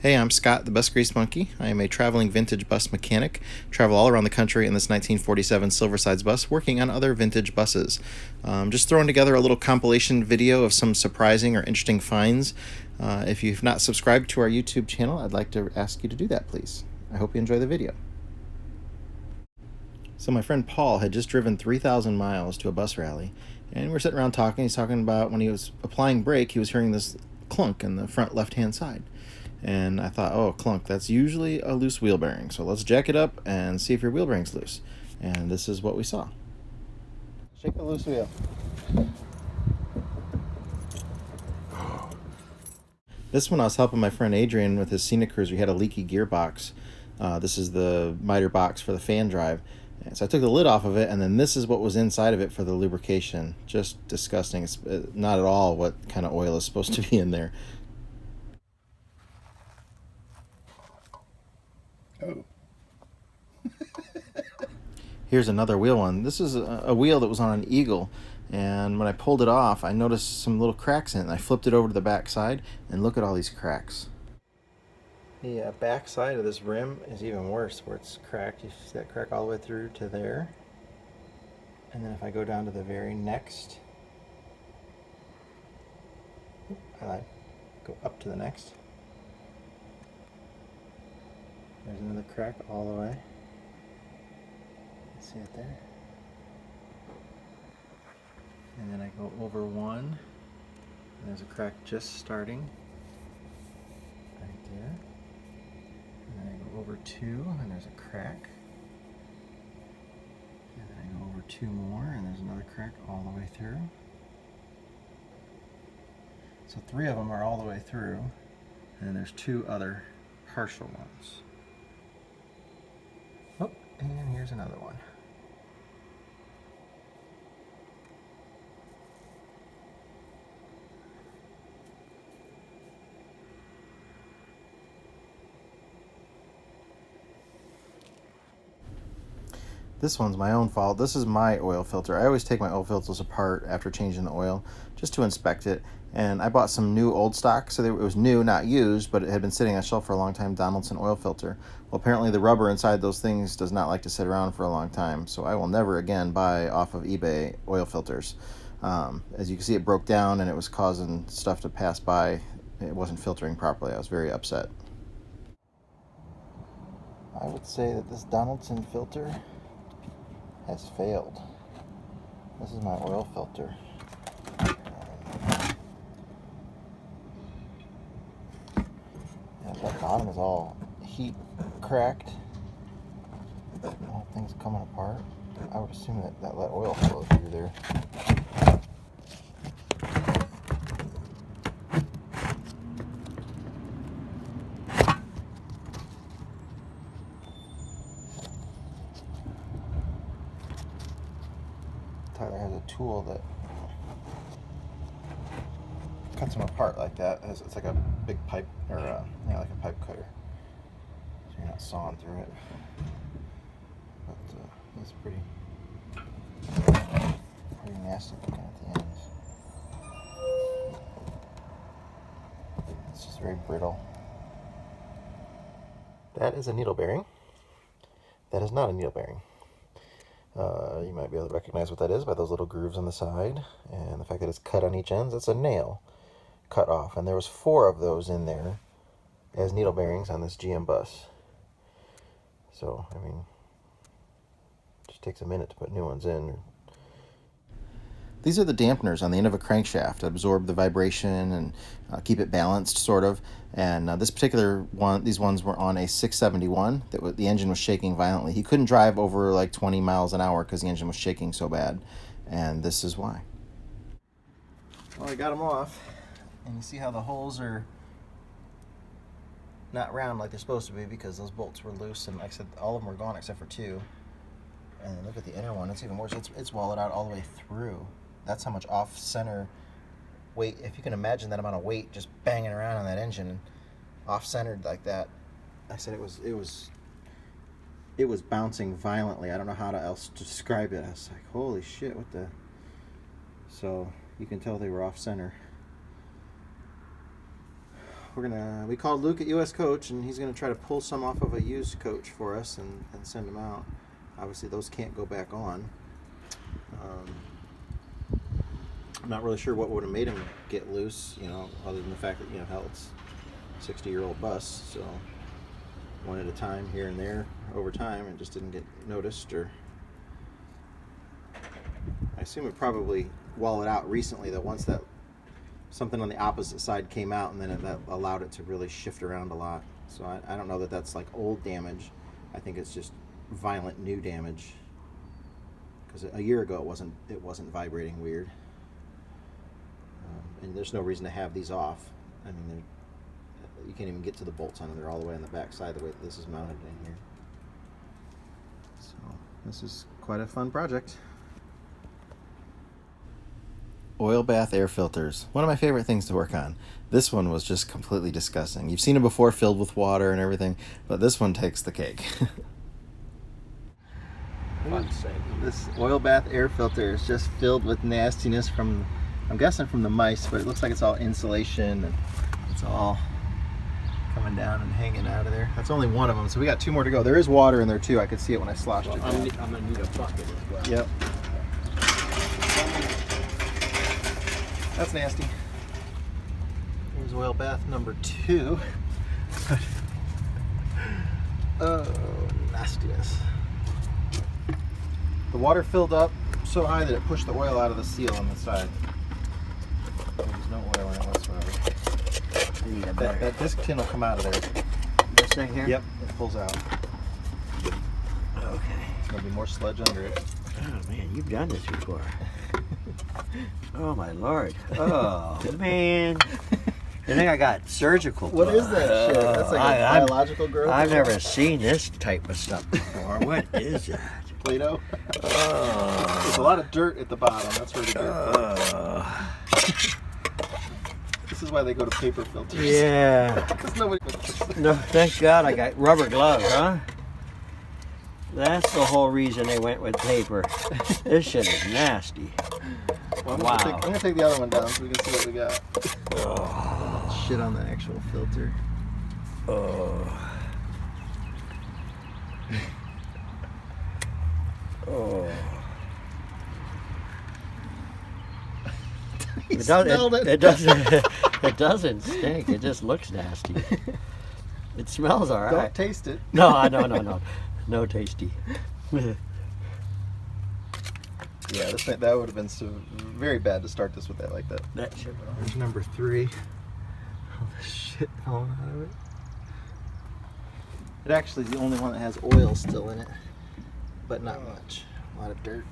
Hey, I'm Scott, the Bus Grease Monkey. I am a traveling vintage bus mechanic. Travel all around the country in this 1947 Silversides bus, working on other vintage buses. Just throwing together a little compilation video of some surprising or interesting finds. If you've not subscribed to our YouTube channel, I'd like to ask you to do that, please. I hope you enjoy the video. So my friend Paul had just driven 3,000 miles to a bus rally, and we're sitting around talking. He's talking about when he was applying brake, he was hearing this clunk in the front left-hand side. And I thought, oh, clunk, that's usually a loose wheel bearing. So let's jack it up and see if your wheel bearing's loose. And this is what we saw. Shake the loose wheel. This one I was helping my friend Adrian with his Scenic Cruiser. He had a leaky gearbox. This is the miter box for the fan drive. And so I took the lid off of it, and then this is what was inside of it for the lubrication. Just disgusting. It's not at all what kind of oil is supposed to be in there. Oh. Here's another wheel one. This is a wheel that was on an Eagle, and when I pulled it off, I noticed some little cracks in it. And I flipped it over to the back side, and look at all these cracks. The back side of this rim is even worse, where it's cracked. You see that crack all the way through to there. And then if I go down to the very next, I lied. Go up to the next. There's another crack all the way. See it there? And then I go over one, and there's a crack just starting right there. And then I go over two, and there's a crack. And then I go over two more, and there's another crack all the way through. So three of them are all the way through, and then there's two other partial ones. Oh, and here's another one. This one's my own fault. This is my oil filter. I always take my oil filters apart after changing the oil just to inspect it. And I bought some new old stock, so it was new, not used, but it had been sitting on a shelf for a long time, Donaldson oil filter. Well, apparently the rubber inside those things does not like to sit around for a long time, so I will never again buy off of eBay oil filters. As you can see, it broke down and it was causing stuff to pass by. It wasn't filtering properly. I was very upset. I would say that this Donaldson filter has failed. This is my oil filter. And that bottom is all heat cracked. The whole thing's coming apart. I would assume that let oil flow through there. Tyler has a tool that cuts them apart like that. It's like a big pipe, or like a pipe cutter. So you're not sawing through it. But it's pretty nasty looking at the ends. It's just very brittle. That is a needle bearing. That is not a needle bearing. You might be able to recognize what that is by those little grooves on the side, and the fact that it's cut on each end. That's a nail cut off, and there was 4 of those in there as needle bearings on this GM bus. So, I mean, it just takes a minute to put new ones in. These are the dampeners on the end of a crankshaft that absorb the vibration and keep it balanced, sort of. And this particular one, these ones were on a 671. The engine was shaking violently. He couldn't drive over like 20 miles an hour because the engine was shaking so bad. And this is why. Well, I got them off. And you see how the holes are not round like they're supposed to be because those bolts were loose. And like I said, all of them were gone except for 2. And look at the inner one. It's even worse. It's wallowed out all the way through. That's how much off-center weight, if you can imagine that amount of weight just banging around on that engine, off-centered like that. I said it was bouncing violently. I don't know how else to describe it. I was like, holy shit, what the... So you can tell they were off-center. we called Luke at US Coach, and he's gonna try to pull some off of a used coach for us and send them out. Obviously, those can't go back on. I'm not really sure what would have made him get loose, other than the fact that, hell, it's a 60-year-old bus, so one at a time here and there over time, and just didn't get noticed. Or I assume it probably wallowed out recently, that once that something on the opposite side came out, and then that allowed it to really shift around a lot. So I don't know that that's like old damage. I think it's just violent new damage, because a year ago it wasn't vibrating weird. And there's no reason to have these off. I mean, you can't even get to the bolts on them. They're all the way on the back side the way that this is mounted in here. So this is quite a fun project. Oil bath air filters. One of my favorite things to work on. This one was just completely disgusting. You've seen it before filled with water and everything, but this one takes the cake. This oil bath air filter is just filled with nastiness from, I'm guessing from the mice, but it looks like it's all insulation and it's all coming down and hanging out of there. That's only one of them, so we got 2 more to go. There is water in there too. I could see it when I sloshed it down. I'm gonna need a bucket as well. Yep. That's nasty. Here's oil bath number 2. Oh, nastiness. The water filled up so high that it pushed the oil out of the seal on the side. There's no oil in it whatsoever. That disc tin will come out of there. This thing here? Yep, it pulls out. Okay. There's going to be more sludge under it. Oh man, you've done this before. Oh my lord. Oh man. I think I got surgical. What is that shit? That's like a biological growth? I've never seen this type of stuff before. What is that? Play-Doh? Oh. There's a lot of dirt at the bottom. That's where the dirt This is why they go to paper filters. Yeah. Because nobody... No, thank God I got rubber gloves, huh? That's the whole reason they went with paper. This shit is nasty. Well, Wow. I'm gonna take the other one down so we can see what we got. Oh. Shit on the actual filter. Oh. Oh. It doesn't stink. It just looks nasty. It smells all right. Don't taste it. No. No tasty. Yeah, that would have been very bad to start this with that like that. That shit. There's number 3. All the shit falling out of it. It actually is the only one that has oil still in it, but not much. A lot of dirt.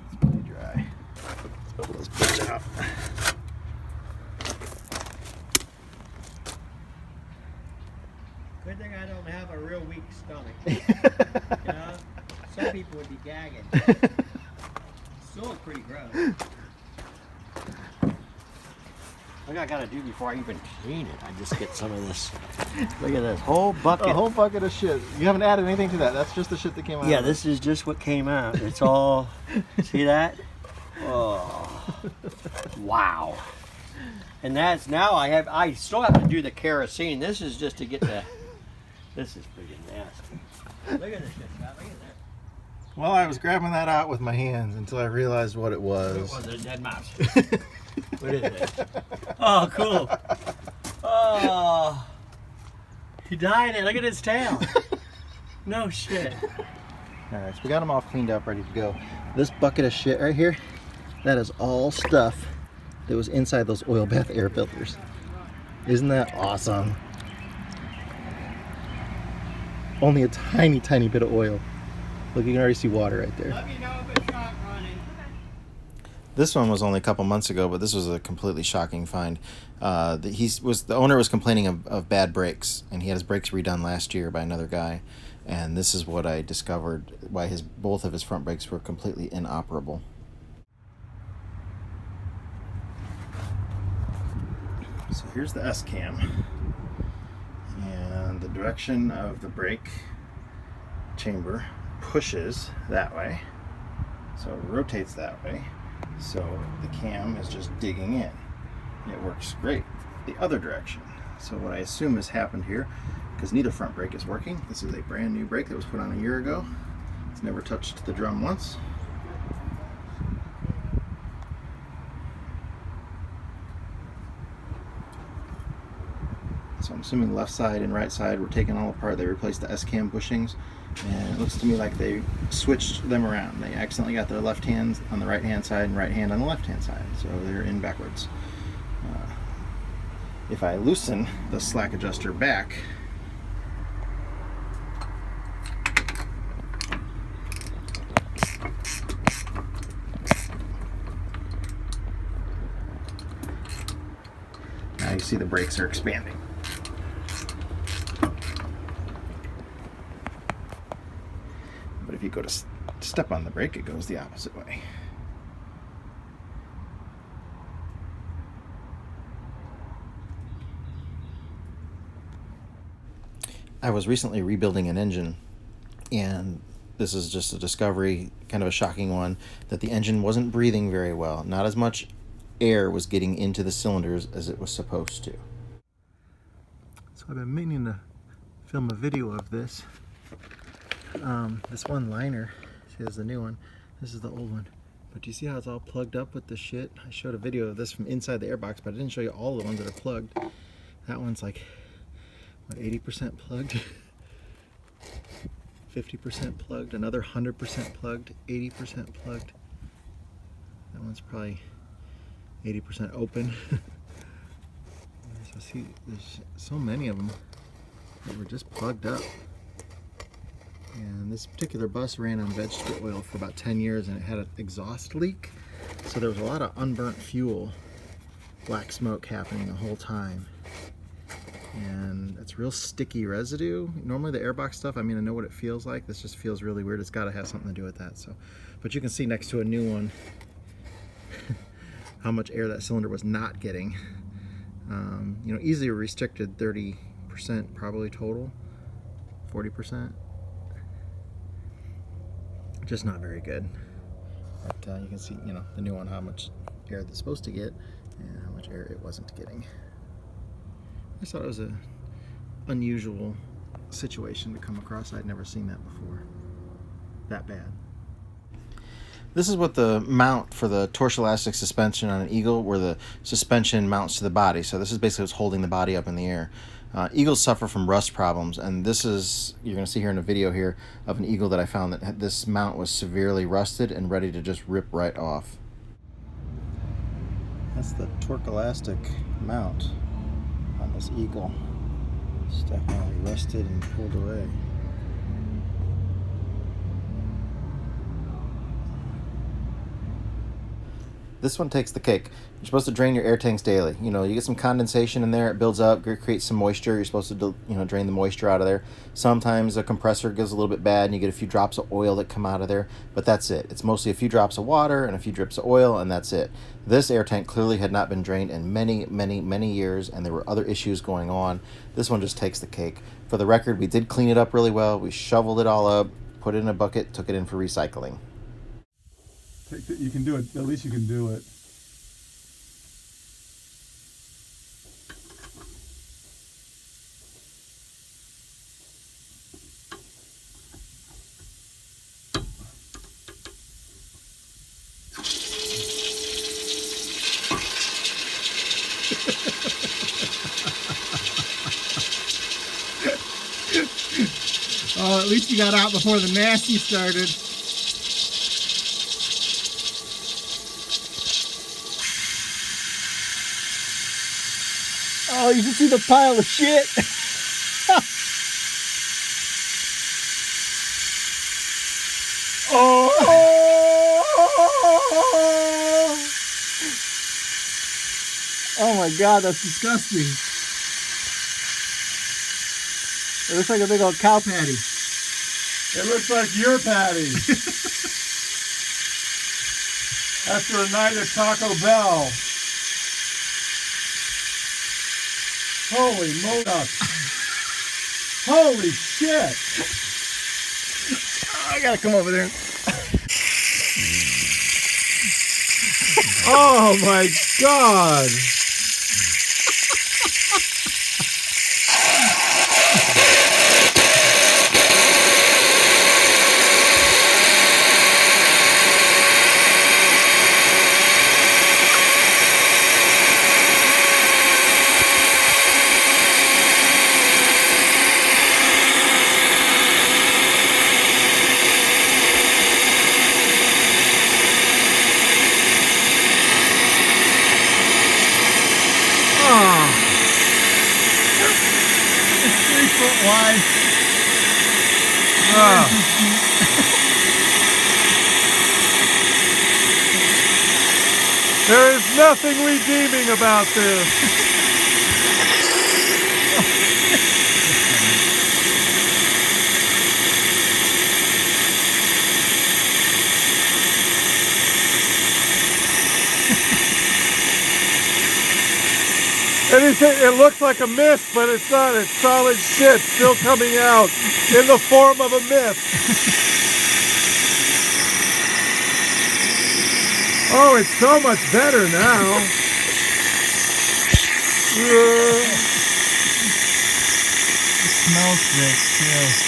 It's pretty dry. Let's put those bits out. Good thing I don't have a real weak stomach. You know, some people would be gagging. Still pretty gross. What I gotta do before I even clean it, I just get some of this. Look at this whole bucket. A whole bucket of shit. You haven't added anything to that. That's just the shit that came out. Yeah, this is just what came out. It's all. See that? Oh, wow. And that's now I still have to do the kerosene. This is just to get the. This is pretty nasty. Look at this shit, Scott. Look at that. Well, I was grabbing that out with my hands until I realized what it was. What was it? A dead mouse. What is it? Oh, cool. Oh. He died it. Look at his tail. No shit. Alright, so we got them all cleaned up, ready to go. This bucket of shit right here, that is all stuff that was inside those oil bath air filters. Isn't that awesome? Only a tiny, tiny bit of oil. Look, you can already see water right there. Let me know if it's not running. This one was only a couple months ago, but this was a completely shocking find. The owner was complaining of bad brakes, and he had his brakes redone last year by another guy. And this is what I discovered, why both of his front brakes were completely inoperable. So here's the S-cam. And the direction of the brake chamber pushes that way. So it rotates that way. So the cam is just digging in. It works great the other direction. So what I assume has happened here, because neither front brake is working. This is a brand new brake that was put on a year ago. It's never touched the drum once. So I'm assuming left side and right side were taken all apart. They replaced the S-cam bushings, and it looks to me like they switched them around. They accidentally got their left hand on the right hand side and right hand on the left hand side, so they're in backwards. If I loosen the slack adjuster back, now you see the brakes are expanding. But if you go to step on the brake, it goes the opposite way. I was recently rebuilding an engine, and this is just a discovery, kind of a shocking one, that the engine wasn't breathing very well. Not as much air was getting into the cylinders as it was supposed to. So I've been meaning to film a video of this. This one liner, here's the new one, this is the old one. But do you see how it's all plugged up with the shit? I showed a video of this from inside the airbox, but I didn't show you all the ones that are plugged. That one's like, what, 80% plugged? 50% plugged, another 100% plugged, 80% plugged. That one's probably 80% open. So see, there's so many of them that were just plugged up. And this particular bus ran on vegetable oil for about 10 years, and it had an exhaust leak. So there was a lot of unburnt fuel, black smoke happening the whole time. And it's real sticky residue. Normally the airbox stuff, I mean, I know what it feels like. This just feels really weird. It's got to have something to do with that. So, but you can see next to a new one how much air that cylinder was not getting. You know, easily restricted 30% probably total, 40%. Just not very good. But you can see, you know, the new one, how much air it's supposed to get and how much air it wasn't getting. I just thought it was an unusual situation to come across. I'd never seen that before. That bad. This is what the mount for the torsion elastic suspension on an Eagle, where the suspension mounts to the body. So this is basically what's holding the body up in the air. Eagles suffer from rust problems, and this is, you're going to see here in a video here of an Eagle that I found that this mount was severely rusted and ready to just rip right off. That's the torque elastic mount on this Eagle. It's definitely rusted and pulled away. This one takes the cake. You're supposed to drain your air tanks daily. You know, you get some condensation in there, it builds up, creates some moisture. You're supposed to, you know, drain the moisture out of there. Sometimes a compressor goes a little bit bad and you get a few drops of oil that come out of there, but that's it. It's mostly a few drops of water and a few drips of oil, and that's it. This air tank clearly had not been drained in many years, and there were other issues going on. This one just takes the cake. For the record, we did clean it up really well. We shoveled it all up, put it in a bucket, took it in for recycling. You can do it. At least you can do it. Oh, at least you got out before the nasty started. Oh, you can see the pile of shit. Oh! Oh my God, that's disgusting. It looks like a big old cow patty. It looks like your patty. After a night at Taco Bell. Holy mocha. Holy shit. I gotta come over there. Oh my God. foot wide. Ah. There is nothing redeeming about this. It looks like a mist, but it's not. It's solid shit still coming out in the form of a mist. Oh, it's so much better now. It smells great too.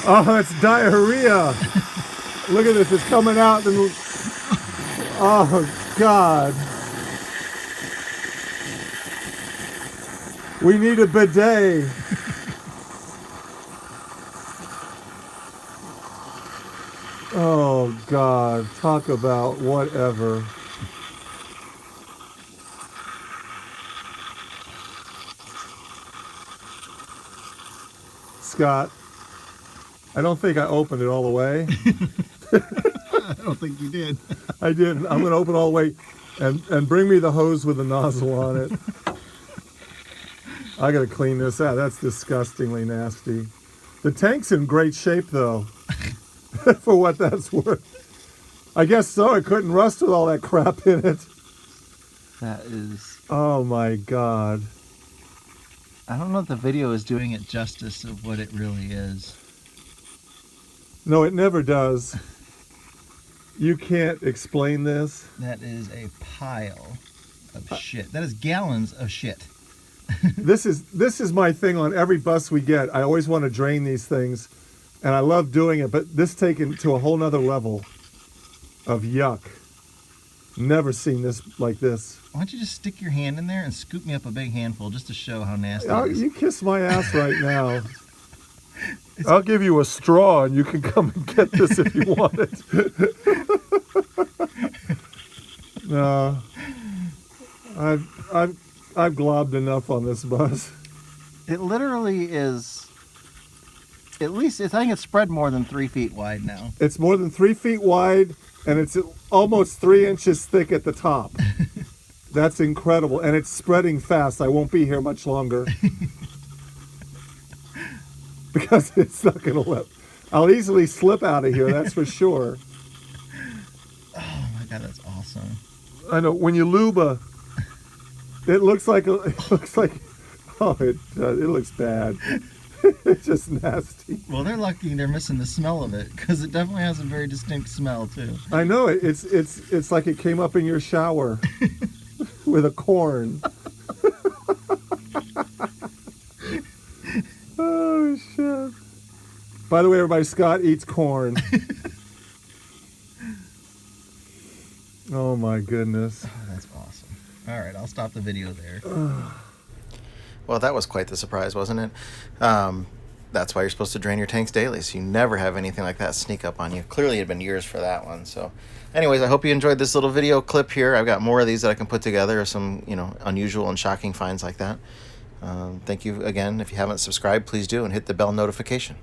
Oh, it's diarrhea. Look at this, it's coming out. And, oh, God. We need a bidet. Oh, God. Talk about whatever. Scott, I don't think I opened it all the way. I don't think you did. I didn't. I'm going to open all the way and bring me the hose with the nozzle on it. I got to clean this out. That's disgustingly nasty. The tank's in great shape, though, for what that's worth. I guess so. It couldn't rust with all that crap in it. That is... Oh, my God. I don't know if the video is doing it justice of what it really is. No, it never does. You can't explain this. That is a pile of shit. That is gallons of shit. This is my thing on every bus we get. I always want to drain these things, and I love doing it, but this taken to a whole nother level of yuck. Never seen this like this. Why don't you just stick your hand in there and scoop me up a big handful just to show how nasty Oh, it is? you kiss my ass right now. I'll give you a straw and you can come and get this if you want it. No. I've globbed enough on this bus. It literally is, at least, I think it's spread more than 3 feet wide now. It's more than 3 feet wide and it's almost 3 inches thick at the top. That's incredible. And it's spreading fast. I won't be here much longer. Because it's not going to let... I'll easily slip out of here, that's for sure. Oh my God, that's awesome. I know, when you lube it looks like... Oh, it looks bad. It's just nasty. Well, they're lucky they're missing the smell of it, because it definitely has a very distinct smell, too. I know, it's like it came up in your shower with a corn. Oh, shit. By the way, everybody, Scott eats corn. Oh, my goodness. Oh, that's awesome. All right, I'll stop the video there. Well, that was quite the surprise, wasn't it? That's why you're supposed to drain your tanks daily, so you never have anything like that sneak up on you. Clearly, it had been years for that one. So, anyways, I hope you enjoyed this little video clip here. I've got more of these that I can put together, some, unusual and shocking finds like that. Thank you again. If you haven't subscribed, please do, and hit the bell notification.